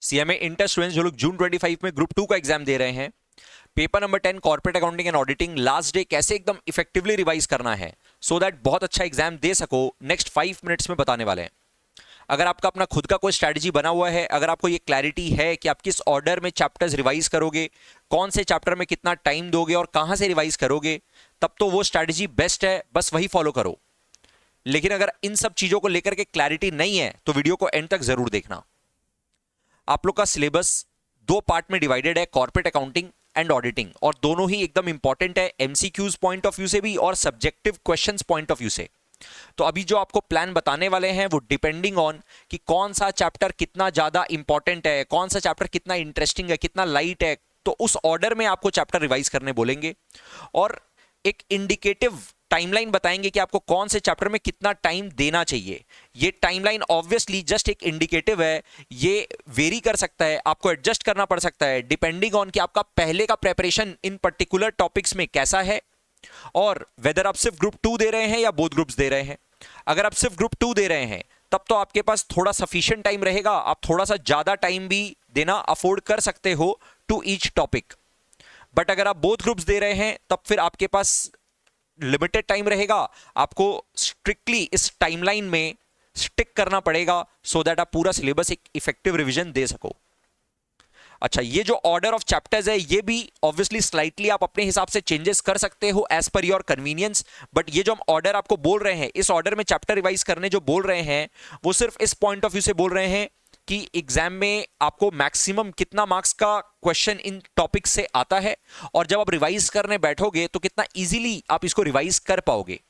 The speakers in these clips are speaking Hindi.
सीएमए इंटर स्टूडेंट्स जो लोग जून 25 में ग्रुप 2 का एग्जाम दे रहे हैं, paper number 10 corporate accounting and auditing last day कैसे एकदम इफेक्टिवली रिवाइज करना है सो दैट बहुत अच्छा एग्जाम दे सको, नेक्स्ट 5 मिनट्स में बताने वाले हैं। अगर आपका अपना खुद का कोई स्ट्रैटेजी बना हुआ है, अगर आपको ये क्लैरिटी है कि आप किस ऑर्डर में चैप्टर्स रिवाइज करोगे, कौन से चैप्टर में कितना टाइम दोगे और कहां से रिवाइज करोगे, तब तो वो स्ट्रैटेजी बेस्ट है, बस वही फॉलो करो। लेकिन अगर इन सब चीजों को लेकर के क्लैरिटी नहीं है तो वीडियो को एंड तक जरूर देखना। आप लोग का सिलेबस 2 पार्ट में डिवाइडेड है, कॉर्पोरेट अकाउंटिंग एंड ऑडिटिंग, और दोनों ही एकदम इंपॉर्टेंट है एमसीक्यूज पॉइंट ऑफ व्यू से भी और subjective questions point of view से। तो अभी जो आपको प्लान बताने वाले हैं वो डिपेंडिंग ऑन कि कौन सा चैप्टर कितना ज्यादा इंपॉर्टेंट है, कौन सा चैप्टर कितना इंटरेस्टिंग है, कितना लाइट है, तो उस ऑर्डर में आपको चैप्टर रिवाइज करने बोलेंगे और एक इंडिकेटिव टाइमलाइन बताएंगे कि आपको कौन से चैप्टर में कितना टाइम देना चाहिए। ये टाइमलाइन ऑब्वियसली जस्ट एक इंडिकेटिव है, ये वेरी कर सकता है, आपको एडजस्ट करना पड़ सकता है डिपेंडिंग ऑन कि आपका पहले का प्रेपरेशन इन पर्टिकुलर टॉपिक्स में कैसा है और वेदर आप सिर्फ ग्रुप 2 दे रहे हैं या बोथ ग्रुप्स दे रहे हैं। अगर आप सिर्फ ग्रुप 2 दे रहे हैं तब तो आपके पास थोड़ा सफिशिएंट टाइम रहेगा, आप थोड़ा सा ज्यादा टाइम भी देना अफोर्ड कर सकते हो टू ईच टॉपिक। बट अगर आप बोथ ग्रुप्स दे रहे हैं तब फिर आपके पास लिमिटेड टाइम रहेगा, आपको स्ट्रिक्टली इस टाइमलाइन में स्टिक करना पड़ेगा सो दैट आप पूरा सिलेबस एक इफेक्टिव रिवीजन दे सको। अच्छा, ये जो ऑर्डर ऑफ चैप्टर्स है ये भी ऑब्वियसली स्लाइटली आप अपने हिसाब से चेंजेस कर सकते हो as per your convenience, but ये जो हम ऑर्डर आपको बोल रहे हैं, इस ऑर्डर में चैप्टर रिवाइज करने जो बोल रहे हैं वो सिर्फ इस पॉइंट ऑफ व्यू से बोल रहे हैं कि एग्जाम में आपको मैक्सिमम कितना मार्क्स का क्वेश्चन इन टॉपिक से आता है और जब आप रिवाइज करने बैठोगे तो कितना इजीली आप इसको रिवाइज कर पाओगे।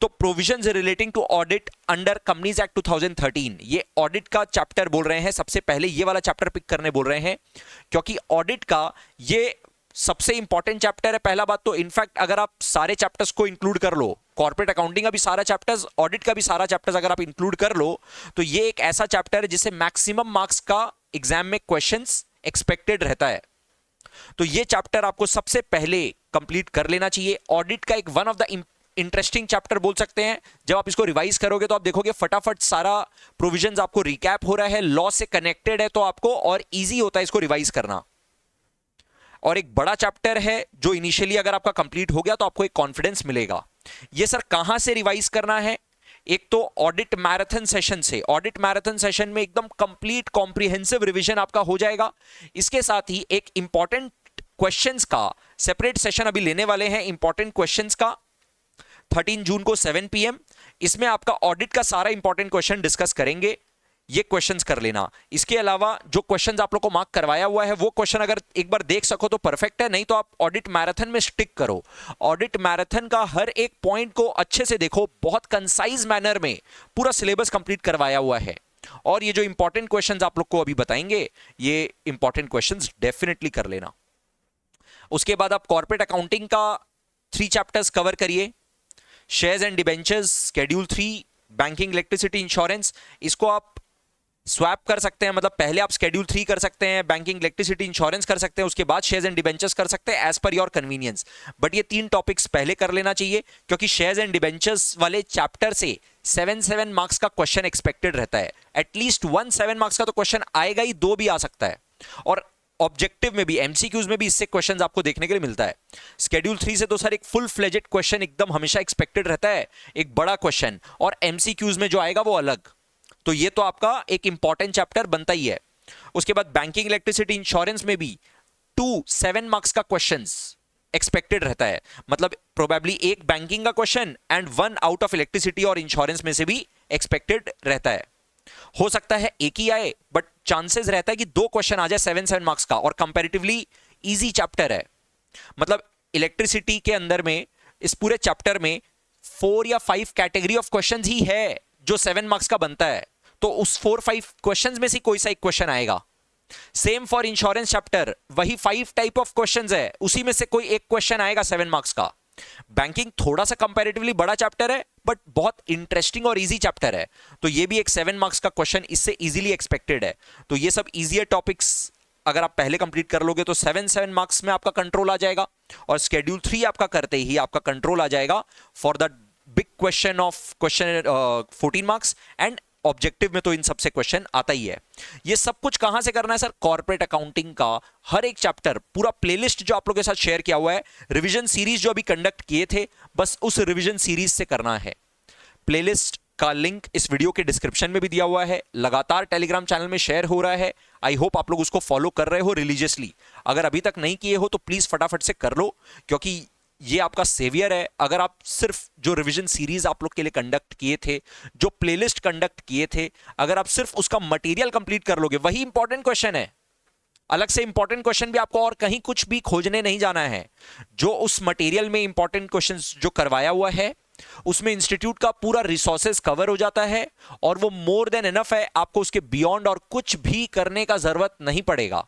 तो provisions relating to audit under Companies Act 2013, ये ऑडिट का चैप्टर बोल रहे हैं, सबसे पहले ये वाला चैप्टर पिक करने बोल रहे हैं क्योंकि ऑडिट का ये सबसे इंपॉर्टेंट चैप्टर है। पहला बात तो इनफैक्ट अगर आप सारे चैप्टर्स को इंक्लूड कर लो, कॉर्पोरेट अकाउंटिंग का भी सारा चैप्टर्स, ऑडिट का भी सारा चैप्टर्स अगर आप इंक्लूड कर लो तो ये एक ऐसा चैप्टर है जिससे मैक्सिमम मार्क्स का एग्जाम में क्वेश्चंस एक्सपेक्टेड रहता है। तो ये चैप्टर आपको सबसे पहले कंप्लीट कर लेना चाहिए। ऑडिट का एक one of the interesting chapter बोल सकते हैं, जब आप इसको रिवाइज करोगे तो आप देखोगे फटाफट सारा प्रोविजंस आपको रिकैप हो रहा है, लॉ से कनेक्टेड है तो आपको और इजी होता है इसको रिवाइज करना। और एक बड़ा चैप्टर है जो इनिशियली अगर आपका कंप्लीट हो गया तो आपको एक कॉन्फिडेंस मिलेगा। ये सर कहां से रिवाइज करना है? एक तो ऑडिट मैराथन सेशन से, ऑडिट मैराथन सेशन में एकदम कंप्लीट कॉम्प्रिहेंसिव रिवीजन आपका हो जाएगा। इसके साथ ही एक इंपॉर्टेंट क्वेश्चंस का सेपरेट सेशन अभी लेने वाले हैं, इंपॉर्टेंट क्वेश्चंस का 13 जून को 7 PM। इसमें आपका ऑडिट का सारा इंपॉर्टेंट क्वेश्चन डिस्कस करेंगे, ये क्वेश्चंस कर लेना। इसके अलावा जो क्वेश्चंस आप लोग को मार्क करवाया हुआ है वो क्वेश्चन अगर एक बार देख सको तो परफेक्ट है, नहीं तो आप ऑडिट मैराथन में स्टिक करो। ऑडिट मैराथन का हर एक पॉइंट को अच्छे से देखो, बहुत कंसाइज मैनर में पूरा सिलेबस कंप्लीट करवाया हुआ है और ये जो इंपॉर्टेंट क्वेश्चंस आप लोग को अभी बताएंगे ये इंपॉर्टेंट क्वेश्चंस डेफिनेटली कर लेना। उसके बाद आप कॉर्पोरेट अकाउंटिंग का 3 चैप्टर्स कवर करिए, shares and debentures, schedule 3, banking, electricity, insurance. इसको आप स्वैप कर सकते हैं, मतलब पहले आप शेड्यूल 3 कर सकते हैं, बैंकिंग, इलेक्ट्रिसिटी, इंश्योरेंस कर सकते हैं, उसके बाद शेयर्स एंड डिबेंचर्स कर सकते हैं as per your convenience. But ये 3 टॉपिक्स पहले कर लेना चाहिए क्योंकि शेयर्स एंड डिबेंचर्स वाले चैप्टर से 7 मार्क्स का क्वेश्चन एक्सपेक्टेड रहता है। एटलीस्ट 1 7 मार्क्स का तो क्वेश्चन आएगा ही, 2 भी आ सकता है और ऑब्जेक्टिव में भी, एमसीक्यूज में भी इससे क्वेश्चंस आपको देखने के लिए मिलता है। शेड्यूल 3 से तो सर एक फुल फ्लेजेड क्वेश्चन एकदम हमेशा एक्सपेक्टेड रहता है, एक बड़ा क्वेश्चन, और एमसीक्यूज में जो आएगा वो अलग। तो ये तो आपका एक इंपॉर्टेंट चैप्टर बनता ही है। उसके बाद बैंकिंग, इलेक्ट्रिसिटी, इंश्योरेंस में भी 2 7 मार्क्स का क्वेश्चंस एक्सपेक्टेड रहता है, मतलब प्रोबेबली एक बैंकिंग का question and 1 out of electricity और इंश्योरेंस में से भी एक्सपेक्टेड रहता है। हो सकता है एक ही आए बट चांसेस रहता है कि 2 क्वेश्चन आ जाए 7 मार्क्स का, और कंपैरेटिवली इजी चैप्टर है। मतलब इलेक्ट्रिसिटी के अंदर में इस पूरे चैप्टर में 4 या 5 कैटेगरी ऑफ क्वेश्चंस ही है जो 7 मार्क्स का बनता है, तो उस 4-5 क्वेश्चंस में से कोई सा एक क्वेश्चन आएगा। सेम फॉर इंश्योरेंस चैप्टर, वही 5 टाइप ऑफ क्वेश्चंस है, उसी में से कोई एक क्वेश्चन आएगा 7 मार्क्स का। बैंकिंग थोड़ा सा कंपैरेटिवली बड़ा चैप्टर है बट बहुत इंटरेस्टिंग और इजी चैप्टर है, तो ये भी एक 7 मार्क्स का क्वेश्चन इससे इजीली एक्सपेक्टेड है। तो ये सब इजियर टॉपिक्स अगर आप पहले कंप्लीट कर लोगे तो 7 मार्क्स में आपका कंट्रोल आ जाएगा, और शेड्यूल 3 आपका करते ही आपका कंट्रोल आ जाएगा for the big question of question 14 marks and objective में तो इन सबसे क्वेश्चन आता ही है। ये सब कुछ कहां से करना है सर? कॉर्पोरेट अकाउंटिंग का हर एक चैप्टर, पूरा प्लेलिस्ट जो आप लोगों के साथ शेयर किया हुआ है, रिवीजन सीरीज जो अभी कंडक्ट किए थे, बस उस रिवीजन सीरीज से करना है। प्लेलिस्ट का लिंक इस वीडियो के डिस्क्रिप्शन में भी दिया हुआ है, लगातार टेलीग्राम चैनल में शेयर हो रहा है। आई होप आप लोग उसको फॉलो कर रहे हो रिलीजियसली। अगर अभी तक नहीं किए हो तो प्लीज फटाफट से कर लो, क्योंकि ये आपका सेवियर है। अगर आप सिर्फ जो रिवीजन सीरीज आप लोग के लिए कंडक्ट किए थे, जो प्लेलिस्ट कंडक्ट किए थे, अगर आप सिर्फ उसका मटेरियल कंप्लीट कर लोगे, वही इंपॉर्टेंट क्वेश्चन है। अलग से इंपॉर्टेंट क्वेश्चन भी आपको और कहीं कुछ भी खोजने नहीं जाना है। जो उस मटेरियल में इंपॉर्टेंट क्वेश्चंस जो करवाया हुआ है, उसमें इंस्टीट्यूट का पूरा रिसोर्सेज कवर हो जाता है, और वो मोर देन इनफ है। आपको उसके बियॉन्ड और कुछ भी करने का जरूरत नहीं पड़ेगा,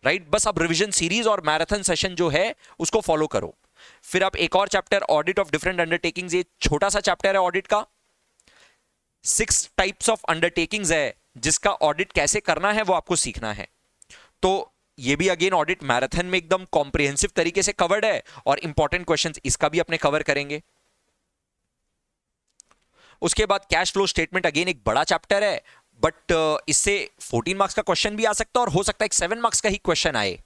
राइट? बस आप रिवीजन सीरीज और मैराथन सेशन जो है उसको फॉलो करो। फिर आप एक और chapter, audit of different undertakings, ये छोटा सा चैप्टर है ऑडिट का। 6 टाइप्स ऑफ अंडरटेकिंग्स है, जिसका ऑडिट कैसे करना है वो आपको सीखना है। तो ये भी अगेन ऑडिट मैराथन में एकदम कॉम्प्रिहेंसिव तरीके से कवर्ड है, और इंपॉर्टेंट क्वेश्चंस इसका भी अपने कवर करेंगे। उसके बाद कैश फ्लो स्टेटमेंट, अगेन एक बड़ा चैप्टर है, बट इससे 14 मार्क्स का क्वेश्चन भी आ सकता है, और हो सकता है एक 7 मार्क्स का ही क्वेश्चन आए,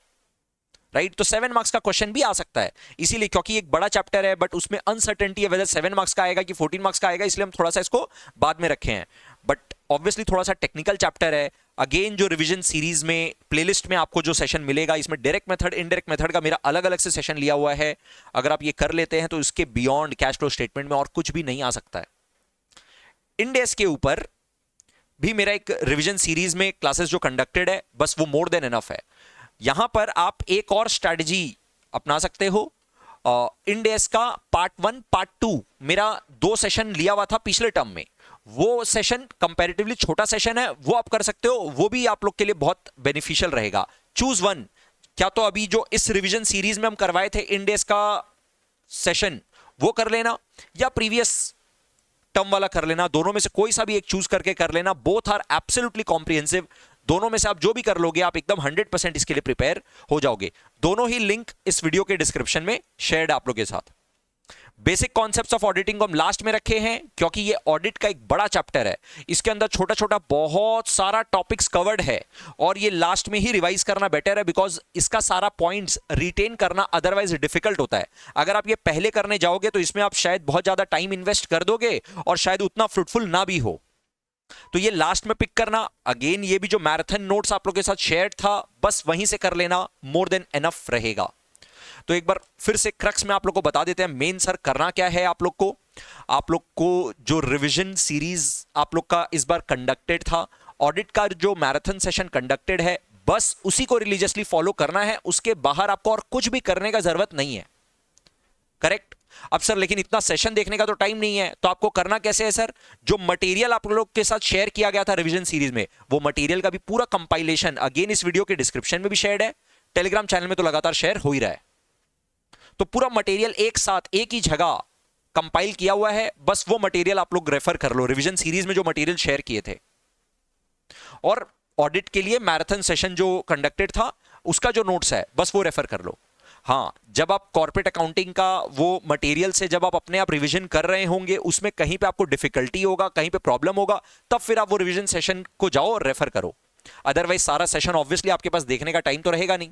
राइट? तो 7 मार्क्स का क्वेश्चन भी आ सकता है, इसीलिए क्योंकि एक बड़ा चैप्टर है, बट उसमें अनसर्टेनिटी है वेदर 7 मार्क्स का आएगा कि 14 मार्क्स का आएगा, इसलिए हम थोड़ा सा इसको बाद में रखे हैं। बट ऑब्वियसली थोड़ा सा टेक्निकल चैप्टर है। अगेन जो रिवीजन सीरीज में प्लेलिस्ट में आपको जो सेशन मिलेगा, इसमें डायरेक्ट मेथड, इनडायरेक्ट मेथड का मेरा अलग अलग से सेशन लिया हुआ है। अगर आप ये कर लेते हैं तो इसके बियॉन्ड कैश फ्लो स्टेटमेंट में और कुछ भी नहीं आ सकता है। इंडेस के ऊपर भी मेरा एक रिवीजन सीरीज में क्लासेस जो कंडक्टेड है, बस वो मोर देन इनफ है। यहां पर आप एक और स्ट्रैटेजी अपना सकते हो। इंडेस का पार्ट 1 पार्ट 2 मेरा 2 सेशन लिया हुआ था पिछले टर्म में। वो सेशन कंपैरेटिवली छोटा सेशन है, वो आप कर सकते हो, वो भी आप लोग के लिए बहुत बेनिफिशियल रहेगा। चूज वन, क्या तो अभी जो इस रिवीजन सीरीज में हम करवाए थे इंडेस का सेशन वो कर लेना, या प्रीवियस टर्म वाला कर लेना। दोनों में से कोई सा भी एक चूज करके कर लेना। Both are absolutely comprehensive. दोनों में से आप जो भी कर लोगे, आप एकदम 100% इसके लिए प्रिपेयर हो जाओगे। दोनों ही लिंक इस वीडियो के डिस्क्रिप्शन में शेयर्ड आप लोगों के साथ। बेसिक कॉन्सेप्ट्स ऑफ ऑडिटिंग को हम लास्ट में रखे हैं, क्योंकि ये ऑडिट का एक बड़ा चैप्टर है। इसके अंदर छोटा छोटा बहुत सारा टॉपिक्स कवर्ड है, और ये लास्ट में ही रिवाइज करना बेटर है, बिकॉज इसका सारा पॉइंट्स रिटेन करना अदरवाइज डिफिकल्ट होता है। अगर आप ये पहले करने जाओगे तो इसमें आप शायद बहुत ज्यादा टाइम इन्वेस्ट कर दोगे, और शायद उतना फ्रूटफुल ना भी हो। तो ये लास्ट में पिक करना। अगेन ये भी जो मैराथन नोट्स आप लोगों के साथ शेयर था, बस वहीं से कर लेना, मोर देन एनफ रहेगा। तो एक बार फिर से क्रक्स में आप लोग को बता देते हैं, मेन सर करना क्या है। आप लोग को जो रिवीजन सीरीज आप लोग का इस बार कंडक्टेड था, ऑडिट का जो मैराथन सेशन कंडक्टेड है, बस उसी को रिलीजियसली फॉलो करना है। उसके बाहर आपको और कुछ भी करने का जरूरत नहीं है, करेक्ट? अब सर लेकिन इतना सेशन देखने का तो टाइम नहीं है, तो आपको करना कैसे है सर? जो मटेरियल आप लोग के साथ शेयर किया गया था रिवीजन सीरीज में, वो मटेरियल का भी पूरा कंपाइलेशन अगेन इस वीडियो के डिस्क्रिप्शन में भी शेयर है, टेलीग्राम चैनल में तो लगातार शेयर हो ही रहा है। तो पूरा मटेरियल एक साथ एक ही जगह कंपाइल किया हुआ है, बस वो मटेरियल आप लोग रेफर कर लो। रिवीजन सीरीज में जो मटेरियल शेयर किए थे, और ऑडिट के लिए मैराथन सेशन जो कंडक्टेड था उसका जो नोट्स है, बस वो रेफर कर लो। हाँ, जब आप कॉर्पोरेट अकाउंटिंग का वो मटेरियल से जब आप अपने आप रिवीजन कर रहे होंगे, उसमें कहीं पे आपको डिफिकल्टी होगा, कहीं पे प्रॉब्लम होगा, तब फिर आप वो रिवीजन सेशन को जाओ और रेफर करो। अदरवाइज सारा सेशन ऑब्वियसली आपके पास देखने का टाइम तो रहेगा नहीं।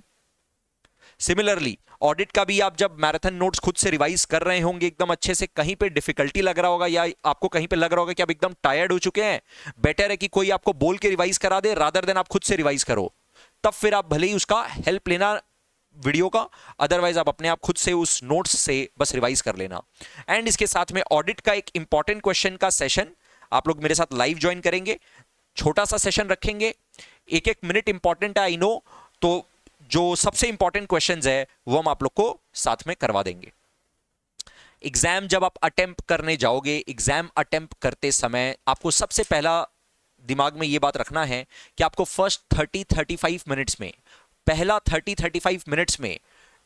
सिमिलरली ऑडिट का भी आप जब मैराथन नोट्स खुद से रिवाइज कर रहे होंगे एकदम अच्छे से, कहीं पे डिफिकल्टी लग रहा होगा, या आपको कहीं पे लग रहा होगा कि आप एकदम टायर्ड हो चुके हैं, बेटर है कि कोई आपको बोल के रिवाइज करा दे रादर देन आप खुद से रिवाइज करो। तब फिर आप भले ही उसका हेल्प लेना वीडियो का, अदरवाइज आप अपने आप खुद से उस नोट्स से बस रिवाइज कर लेना। एंड इसके साथ में ऑडिट का एक इंपॉर्टेंट क्वेश्चन का सेशन आप लोग मेरे साथ लाइव ज्वाइन करेंगे। छोटा सा सेशन रखेंगे, 1-1 मिनट इंपॉर्टेंट है आई नो, तो जो सबसे इंपॉर्टेंट क्वेश्चंस है वो हम आप लोग को साथ में करवा देंगे। एग्जाम जब आप अटेम्प्ट करने जाओगे, एग्जाम अटेम्प्ट करते समय आपको सबसे पहला दिमाग में ये बात रखना है कि आपको फर्स्ट 30-35 मिनट्स में, पहला 30-35 मिनट्स में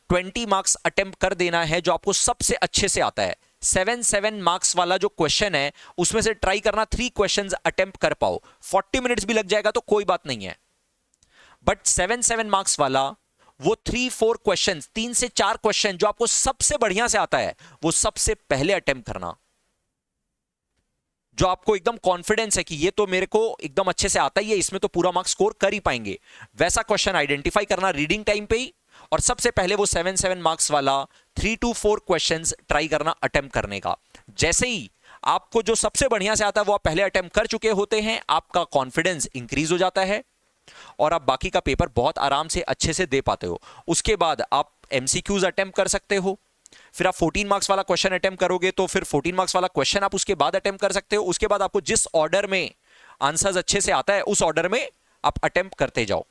20 मार्क्स अटेम्प्ट कर देना है, जो आपको सबसे अच्छे से आता है। 7 मार्क्स वाला जो क्वेश्चन है उसमें से ट्राई करना 3 क्वेश्चंस अटेम्प्ट कर पाओ। 40 मिनट्स भी लग जाएगा तो कोई बात नहीं है, बट 7 मार्क्स वाला वो 3-4 क्वेश्चन, 3 से 4 क्वेश्चन जो आपको सबसे बढ़िया से आता है, वो सबसे पहले अटेम्प्ट करना। जो आपको एकदम कॉन्फिडेंस है कि ये तो मेरे को एकदम अच्छे से आता ही है, इसमें तो पूरा मार्क्स स्कोर कर ही पाएंगे, वैसा क्वेश्चन आइडेंटिफाई करना रीडिंग टाइम पे ही, और सबसे पहले वो 7 मार्क्स वाला 3 to 4 क्वेश्चंस ट्राई करना अटेम्प्ट करने का। जैसे ही आपको जो सबसे बढ़िया से आता है वो आप पहले अटेम्प्ट कर चुके होते हैं, आपका कॉन्फिडेंस इंक्रीज हो जाता है और आप बाकी का पेपर बहुत आराम से अच्छे से दे पाते हो। उसके बाद आप एमसीक्यूज अटेम्प्ट कर सकते हो, फिर आप 14 मार्क्स वाला क्वेश्चन अटेम्प्ट करोगे तो फिर 14 मार्क्स वाला क्वेश्चन आप उसके बाद अटेम्प्ट कर सकते हो। उसके बाद आपको जिस ऑर्डर में आंसर्स अच्छे से आता है उस ऑर्डर में आप अटेम्प्ट करते जाओ।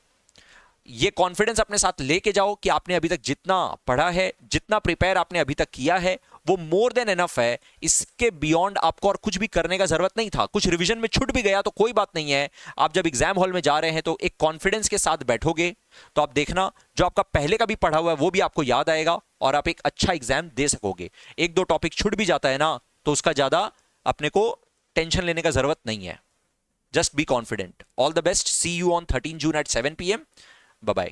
ये कॉन्फिडेंस अपने साथ लेके जाओ कि आपने अभी तक जितना पढ़ा है, जितना प्रिपेयर आपने अभी तक किया है वो मोर देन एनफ है। इसके बियॉन्ड आपको और कुछ भी करने का जरूरत नहीं था। कुछ रिवीजन में छूट भी गया तो कोई बात नहीं है, आप जब एग्जाम हॉल में जा रहे हैं तो एक कॉन्फिडेंस के साथ बैठोगे तो आप देखना जो आपका पहले का भी पढ़ा हुआ है वो भी आपको याद आएगा और आप एक अच्छा एग्जाम दे सकोगे। एक दो टॉपिक छूट भी जाता है ना तो उसका ज्यादा अपने को टेंशन लेने का जरूरत नहीं है। Just be confident. All the best. See you on 13 June at 7 PM. Bye bye.